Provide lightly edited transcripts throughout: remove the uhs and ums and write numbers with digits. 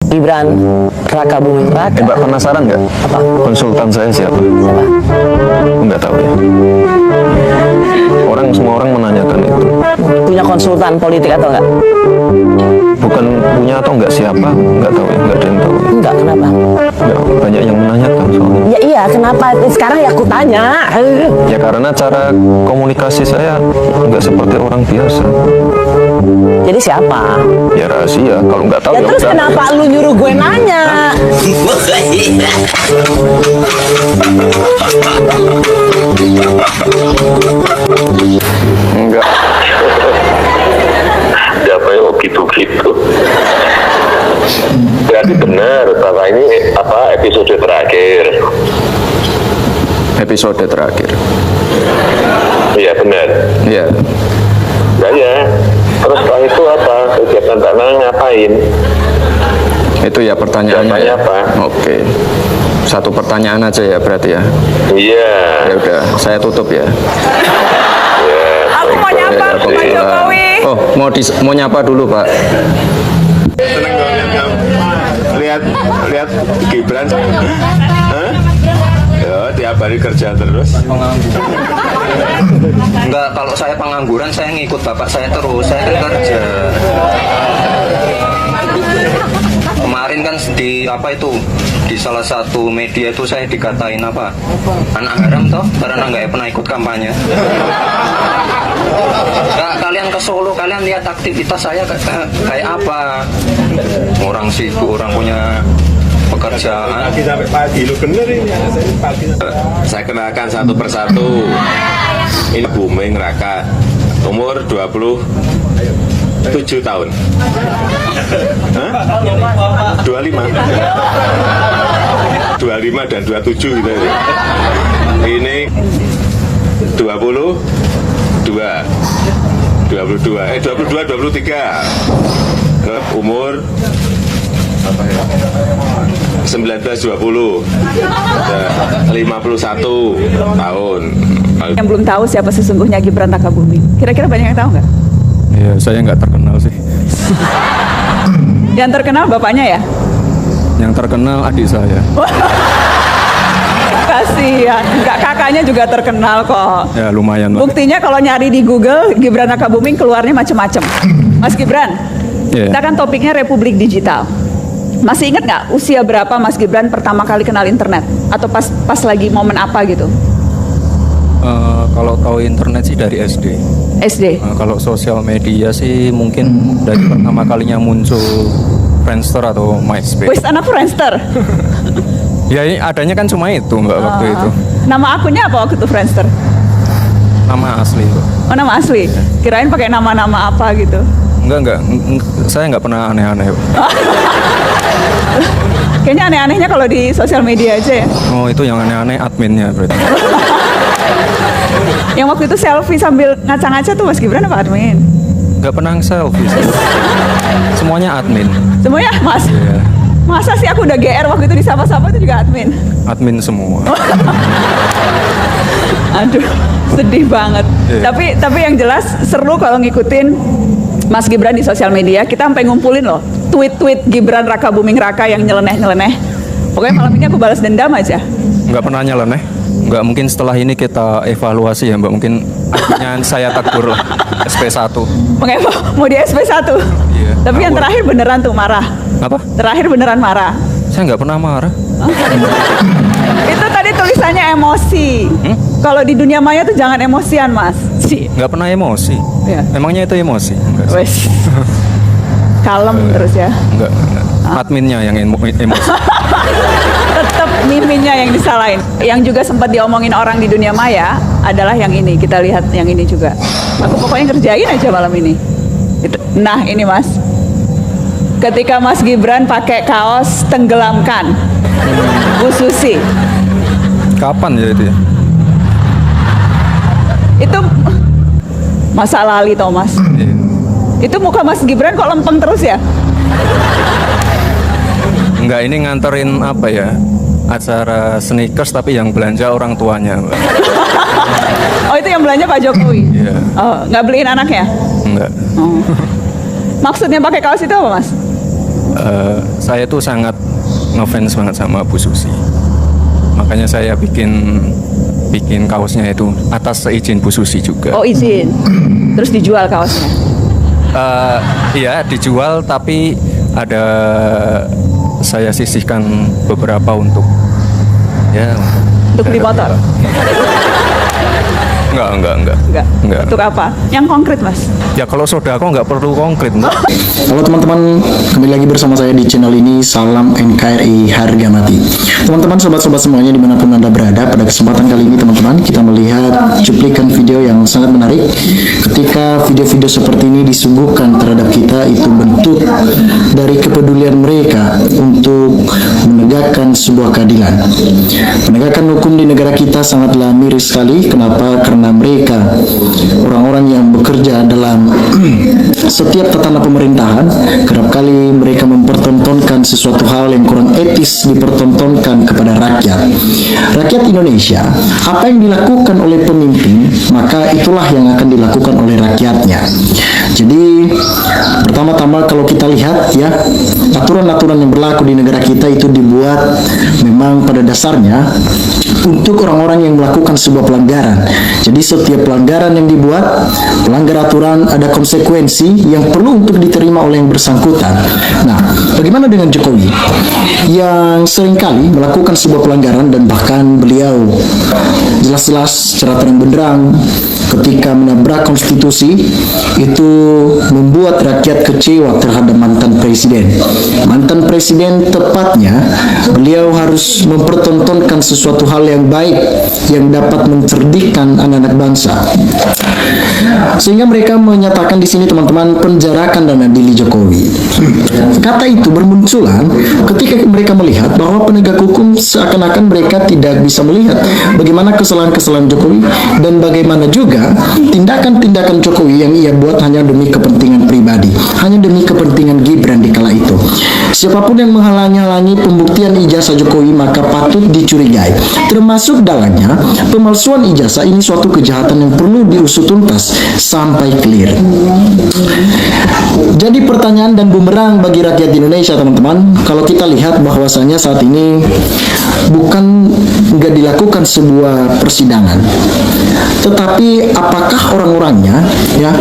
Gibran Raka Buming Raka. Mbak penasaran nggak? Apa? Konsultan saya siapa? Siapa? Nggak tahu ya. Semua orang menanyakan itu. Punya konsultan politik atau enggak? Bukan punya atau nggak siapa? Nggak tahu ya. Nggak ada yang tahu. Enggak, kenapa? Nggak, banyak yang menanyakan soalnya. Ya iya, kenapa? Sekarang ya aku tanya. Ya karena cara komunikasi saya nggak seperti orang biasa. Jadi siapa? Ya rahasia. Kalau nggak tahu Ya ya terus udah. kenapa lu nyuruh gue nanya? Enggak. Siapa yang gitu-gitu? Berarti benar bahwa ini episode terakhir. Episode terakhir. Iya benar. Ya. Nah ya. Terus setelah itu apa? Kegiatan tanah ngapain? Itu ya pertanyaannya. Jawabannya Ya? apa? Oke. Satu pertanyaan aja ya berarti ya. Iya. Ya udah, saya tutup ya. Aku mau nyapa Ya, Pak Jokowi. Oh, mau nyapa dulu, Pak. Seneng dong lihat Gibran. Hah? Ya, tiap hari kerja terus. Enggak, kalau saya pengangguran saya ngikut bapak saya terus, saya kan kerja. Kemarin kan di di salah satu media itu saya dikatain anak haram toh karena nggak pernah ikut kampanye. Nah, kalian ke Solo, kalian lihat aktivitas saya kayak apa? Orang sibuk, orang punya pekerjaan. Kita sampai pagi lu bener ini. Saya kenalkan satu persatu. Ini Buming Raka. Umur 27 tahun. Hah? 25. 25 dan 27 gitu. Ini 22 23. Umur 19-20 51 tahun. Yang belum tahu siapa sesungguhnya Gibran Raka Buming. Kira-kira banyak yang tahu nggak? Ya, saya nggak terkenal sih. Yang terkenal bapaknya ya? Yang terkenal adik saya. Kasihan, enggak, kakaknya juga terkenal kok. Ya, lumayan lah. Buktinya kalau nyari di Google Gibran Raka Buming keluarnya macem-macem. Mas Gibran, Iya. kita kan topiknya Republik Digital. Masih ingat nggak usia berapa Mas Gibran pertama kali kenal internet? Atau pas lagi momen apa gitu? Kalau tahu internet sih dari SD. SD. Kalau sosial media sih mungkin dari pertama kalinya muncul Friendster atau MySpace. Wis anak Friendster. Ya ini adanya kan cuma itu Mbak waktu itu. Nama akunnya apa waktu itu Friendster? Nama asli Mbak. Oh, nama asli. Kirain pakai nama-nama apa gitu. Enggak, saya nggak pernah aneh-aneh. Kayaknya aneh-anehnya kalau di sosial media aja ya. Oh, itu yang aneh-aneh adminnya berarti. Yang waktu itu selfie sambil ngaca-ngaca tuh Mas Gibran apa admin? Nggak pernah selfie sih. Semuanya admin. Semuanya Mas? Iya. Masa sih aku udah GR waktu itu disapa-sapa itu juga admin? Admin semua. Aduh, sedih banget. Iya. Tapi yang jelas seru kalau ngikutin Mas Gibran di sosial media. Kita sampai ngumpulin loh tweet-tweet Gibran Raka Buming Raka yang nyeleneh-nyeleneh. Pokoknya malam ini aku balas dendam aja. Nggak pernah nyeleneh. Nggak, mungkin setelah ini kita evaluasi ya Mbak. Mungkin akhirnya saya tegur lah. SP1. Mau di SP1? Iya. Tapi yang Ngawur. terakhir beneran tuh marah. Apa? Terakhir beneran marah. Saya nggak pernah marah. Itu tadi tulisannya emosi. Kalau di dunia maya tuh jangan emosian, Mas. Nggak pernah emosi. Iya. Emangnya itu emosi? Enggak sih. Wes. Kalem terus ya. Enggak. Adminnya yang emosi. Tetap miminnya yang disalahin. Yang juga sempat diomongin orang di dunia maya adalah yang ini. Kita lihat yang ini juga. Aku pokoknya ngerjain aja malam ini. Nah, ini Mas. Ketika Mas Gibran pakai kaos tenggelamkan Bu Susi. Kapan ya itu ya? Itu masa lali Thomas. Iya. Itu muka Mas Gibran kok lempeng terus ya? Enggak, ini nganterin apa ya? Acara sneakers tapi yang belanja orang tuanya, Mbak. Oh, itu yang belanja Pak Jokowi? Iya. Oh, nggak beliin anaknya? Enggak. Oh. Maksudnya pakai kaos itu apa, Mas? Saya tuh sangat ngefans banget sama Bu Susi. Makanya saya bikin kaosnya itu atas seizin Bu Susi juga. Oh izin. Terus dijual kaosnya. Iya dijual, tapi ada saya sisihkan beberapa untuk Untuk beli motor. Enggak. Untuk apa? Yang konkret mas. Ya kalau sodako nggak perlu konkret, Mbak. Halo teman-teman, kembali lagi bersama saya di channel ini. Salam NKRI harga mati. Teman-teman, sobat-sobat semuanya dimanapun Anda berada, pada kesempatan kali ini teman-teman kita melihat cuplikan video yang sangat menarik. Ketika video-video seperti ini disuguhkan terhadap kita, itu bentuk dari kepedulian mereka untuk menegakkan sebuah keadilan. Penegakan hukum di negara kita sangatlah miris sekali. Kenapa? Karena mereka orang-orang yang bekerja dalam setiap tatanan pemerintahan, kerap kali mereka mempertontonkan sesuatu hal yang kurang etis dipertontonkan kepada rakyat Indonesia. Apa yang dilakukan oleh pemimpin, maka itulah yang akan dilakukan oleh rakyatnya. Jadi pertama-tama kalau kita lihat ya, aturan-aturan yang berlaku di negara kita itu dibuat memang pada dasarnya untuk orang-orang yang melakukan sebuah pelanggaran. Jadi setiap pelanggaran yang dibuat, pelanggar aturan, ada konsekuensi yang perlu untuk diterima oleh yang bersangkutan. Nah, bagaimana dengan Jokowi yang seringkali melakukan sebuah pelanggaran dan bahkan beliau jelas-jelas secara terang benderang ketika menabrak konstitusi itu membuat rakyat kecewa terhadap mantan presiden. Mantan presiden tepatnya beliau harus mempertontonkan sesuatu hal yang baik yang dapat mencerdikkan anak-anak bangsa. Sehingga mereka menyatakan di sini teman-teman, penjarakan dan adili Jokowi. Kata itu bermunculan ketika mereka melihat bahwa penegak hukum seakan-akan mereka tidak bisa melihat bagaimana kesalahan-kesalahan Jokowi dan bagaimana juga tindakan-tindakan Jokowi yang ia buat hanya demi kepentingan pribadi, hanya demi kepentingan Gibran di kala itu. Siapapun yang menghalangi pembuktian ijazah Jokowi maka patut dicurigai. Termasuk dalamnya pemalsuan ijazah. Ini suatu kejahatan yang perlu diusut tuntas sampai clear. Jadi pertanyaan dan bumerang bagi rakyat Indonesia teman-teman, kalau kita lihat bahwasanya saat ini bukan nggak dilakukan sebuah persidangan, tetapi apakah orang-orangnya ya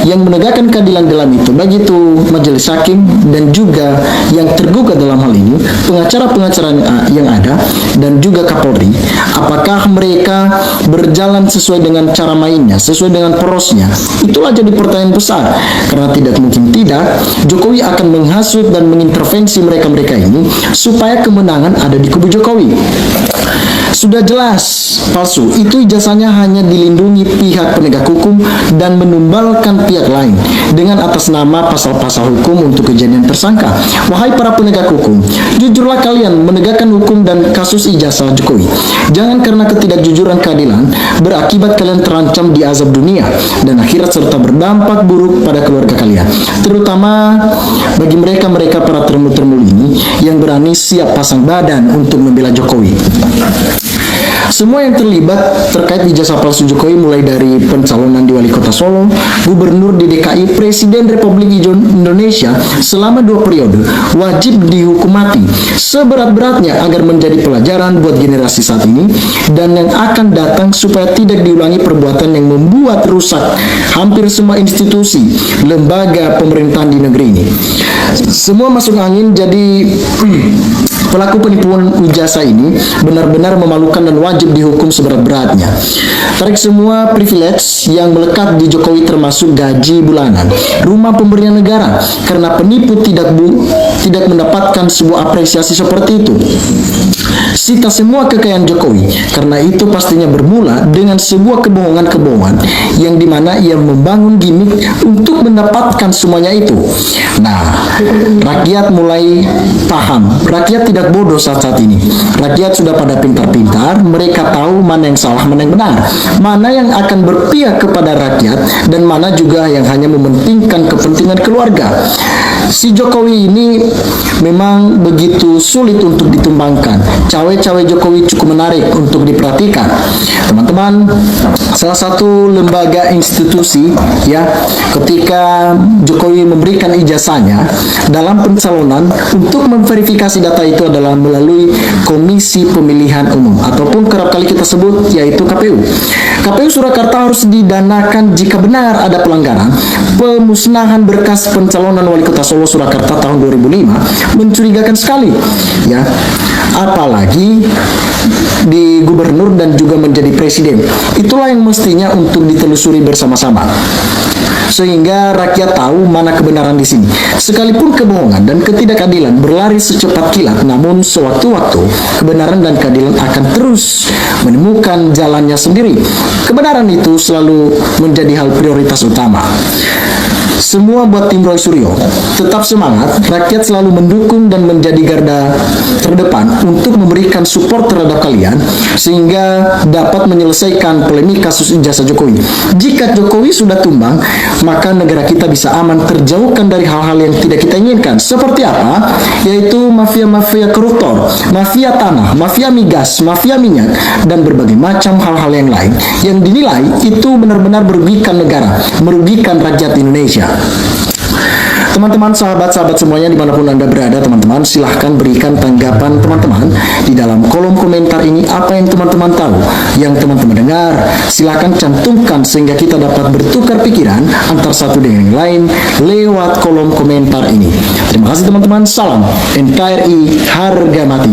yang menegakkan keadilan dalam itu, baik itu majelis hakim dan juga yang tergugat dalam hal ini, pengacara-pengacara yang ada dan juga Kapolri, apakah mereka berjalan sesuai dengan cara mainnya, sesuai dengan porosnya? Itulah jadi pertanyaan besar, karena tidak mungkin tidak Jokowi akan menghasut dan mengintervensi mereka-mereka ini supaya kemenangan ada di kubu Jokowi. Sudah jelas palsu. Itu ijazahnya hanya dilindungi pihak penegak hukum dan menumbalkan pihak lain dengan atas nama pasal-pasal hukum untuk kejadian tersangka. Wahai para penegak hukum, jujurlah kalian menegakkan hukum dan kasus ijazah Jokowi. Jangan karena ketidakjujuran keadilan berakibat kalian terancam di azab dunia dan akhirat serta berdampak buruk pada keluarga kalian. Terutama bagi mereka-mereka para termul-termul ini yang berani siap pasang badan untuk membela Jokowi. Semua yang terlibat terkait ijazah palsu Jokowi, mulai dari pencalonan di Wali Kota Solo, Gubernur di DKI, Presiden Republik Indonesia selama 2 periode, wajib dihukum mati seberat-beratnya agar menjadi pelajaran buat generasi saat ini dan yang akan datang supaya tidak diulangi perbuatan yang membuat rusak hampir semua institusi, lembaga pemerintahan di negeri ini. Semua masuk angin, jadi pelaku penipuan ijazah ini benar-benar memalukan dan wajib dihukum seberat-beratnya. Tarik semua privilege yang melekat di Jokowi termasuk gaji bulanan, rumah pemberian negara, karena penipu tidak mendapatkan sebuah apresiasi seperti itu. Sita semua kekayaan Jokowi, karena itu pastinya bermula dengan sebuah kebohongan-kebohongan yang dimana ia membangun gimmick untuk mendapatkan semuanya itu. Nah, rakyat mulai paham. Rakyat tidak bodoh saat ini. Rakyat sudah pada pintar-pintar. Mereka tahu mana yang salah, mana yang benar, mana yang akan berpihak kepada rakyat dan mana juga yang hanya mementingkan kepentingan keluarga. Si Jokowi ini memang begitu sulit untuk ditumbangkan. Cawe-cawe Jokowi cukup menarik untuk diperhatikan. Teman-teman, salah satu lembaga institusi ya, ketika Jokowi memberikan ijazahnya dalam pencalonan, untuk memverifikasi data itu adalah melalui Komisi Pemilihan Umum ataupun kerap kali kita sebut yaitu KPU. KPU Surakarta harus didanakan jika benar ada pelanggaran. Pemusnahan berkas pencalonan Wali Kota Solo Surakarta tahun 2005 mencurigakan sekali ya, apalagi di gubernur dan juga menjadi presiden. Itulah yang mestinya untuk ditelusuri bersama-sama sehingga rakyat tahu mana kebenaran di sini. Sekalipun kebohongan dan ketidakadilan berlari secepat kilat, namun sewaktu-waktu kebenaran dan keadilan akan terus menemukan jalannya sendiri. Kebenaran itu selalu menjadi hal prioritas utama. Semua buat tim Roy Suryo, tetap semangat, rakyat selalu mendukung dan menjadi garda terdepan untuk memberikan support terhadap kalian sehingga dapat menyelesaikan polemik kasus ijazah Jokowi. Jika Jokowi sudah tumbang, maka negara kita bisa aman terjauhkan dari hal-hal yang tidak kita inginkan. Seperti apa? Yaitu mafia-mafia koruptor, mafia tanah, mafia migas, mafia minyak, dan berbagai macam hal-hal yang lain yang dinilai itu benar-benar merugikan negara, merugikan rakyat Indonesia. Teman-teman, sahabat-sahabat semuanya dimanapun Anda berada, teman-teman, silahkan berikan tanggapan teman-teman di dalam kolom komentar ini. Apa yang teman-teman tahu, yang teman-teman dengar, silahkan cantumkan sehingga kita dapat bertukar pikiran antar satu dengan yang lain lewat kolom komentar ini. Terima kasih teman-teman, salam NKRI harga mati.